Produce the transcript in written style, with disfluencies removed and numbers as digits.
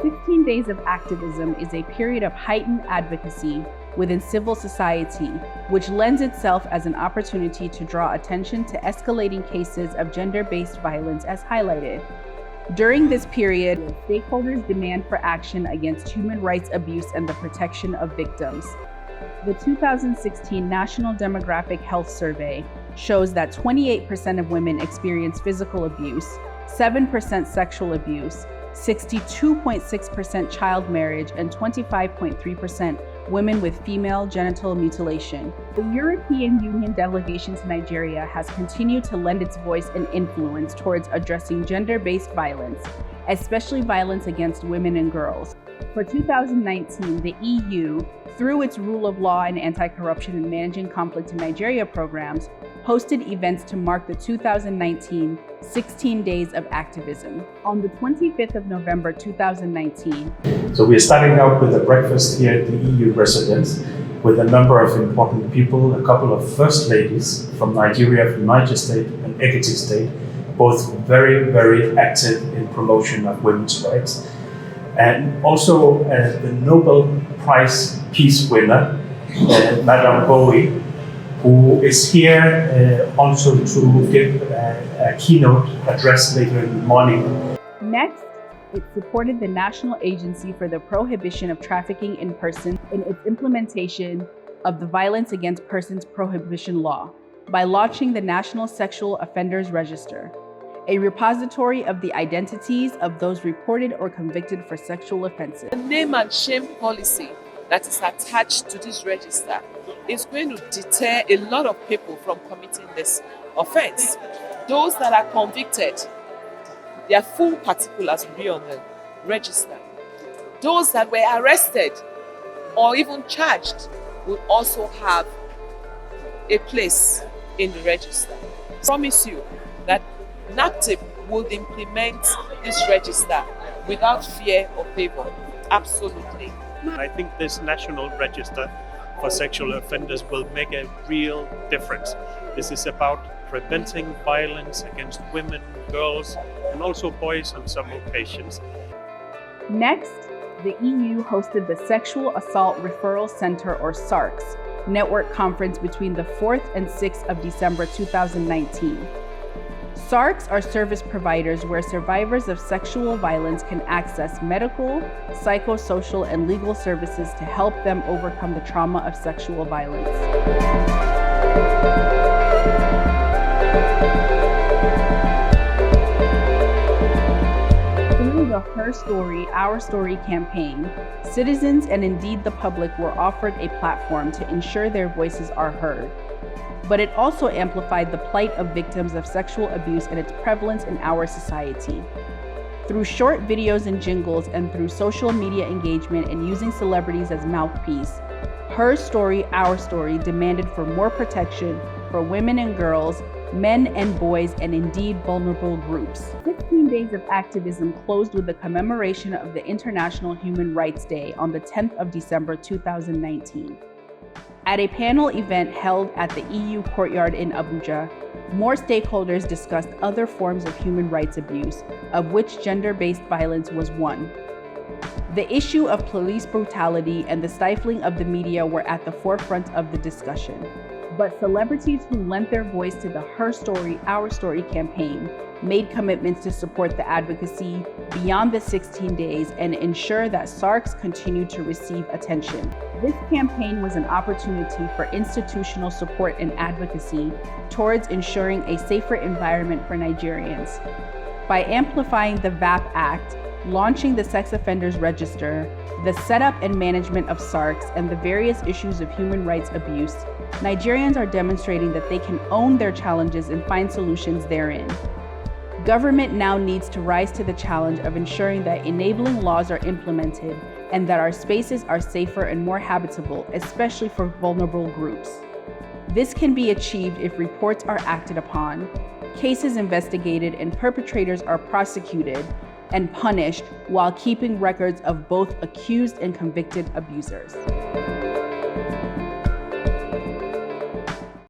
16 Days of Activism is a period of heightened advocacy within civil society, which lends itself as an opportunity to draw attention to escalating cases of gender-based violence as highlighted. During this period, stakeholders demand for action against human rights abuse and the protection of victims. The 2016 National Demographic Health Survey shows that 28% of women experience physical abuse, 7% sexual abuse, 62.6% child marriage, and 25.3% women with female genital mutilation. The European Union Delegation to Nigeria has continued to lend its voice and influence towards addressing gender-based violence, especially violence against women and girls. For 2019, the EU, through its rule of law and anti-corruption and managing conflict in Nigeria programs, hosted events to mark the 2019 16 Days of Activism. On the 25th of November 2019. So we are starting out with a breakfast here at the EU residence with a number of important people, a couple of first ladies from Nigeria, from Niger State and Ekiti State, both very, very active in promotion of women's rights. And also the Nobel Prize Peace winner, Madame Bowie, who is here also to give a keynote address later in the morning. Next, it supported the National Agency for the Prohibition of Trafficking in Persons in its implementation of the Violence Against Persons Prohibition Law by launching the National Sexual Offenders Register, a repository of the identities of those reported or convicted for sexual offenses. The name and shame policy that is attached to this register is going to deter a lot of people from committing this offense. Those that are convicted, their full particulars will be on the register. Those that were arrested or even charged will also have a place in the register. I promise you that NAPTIP will implement this register without fear or favor. Absolutely. I think this national register for sexual offenders will make a real difference. This is about preventing violence against women, girls, and also boys on some occasions. Next, the EU hosted the Sexual Assault Referral Center, or SARCS, network conference between the 4th and 6th of December 2019. SARCs are service providers where survivors of sexual violence can access medical, psychosocial, and legal services to help them overcome the trauma of sexual violence. Through the Her Story, Our Story campaign, citizens and indeed the public were offered a platform to ensure their voices are heard. But it also amplified the plight of victims of sexual abuse and its prevalence in our society. Through short videos and jingles and through social media engagement and using celebrities as mouthpiece, Her Story, Our Story demanded for more protection for women and girls, men and boys, and indeed vulnerable groups. 16 Days of Activism closed with the commemoration of the International Human Rights Day on the 10th of December 2019. At a panel event held at the EU Courtyard in Abuja, more stakeholders discussed other forms of human rights abuse, of which gender-based violence was one. The issue of police brutality and the stifling of the media were at the forefront of the discussion. But celebrities who lent their voice to the Her Story, Our Story campaign made commitments to support the advocacy beyond the 16 days and ensure that SARCs continue to receive attention. This campaign was an opportunity for institutional support and advocacy towards ensuring a safer environment for Nigerians. By amplifying the VAP Act, launching the Sex Offenders Register, the setup and management of SARCs, and the various issues of human rights abuse, Nigerians are demonstrating that they can own their challenges and find solutions therein. Government now needs to rise to the challenge of ensuring that enabling laws are implemented and that our spaces are safer and more habitable, especially for vulnerable groups. This can be achieved if reports are acted upon, cases investigated, and perpetrators are prosecuted and punished while keeping records of both accused and convicted abusers.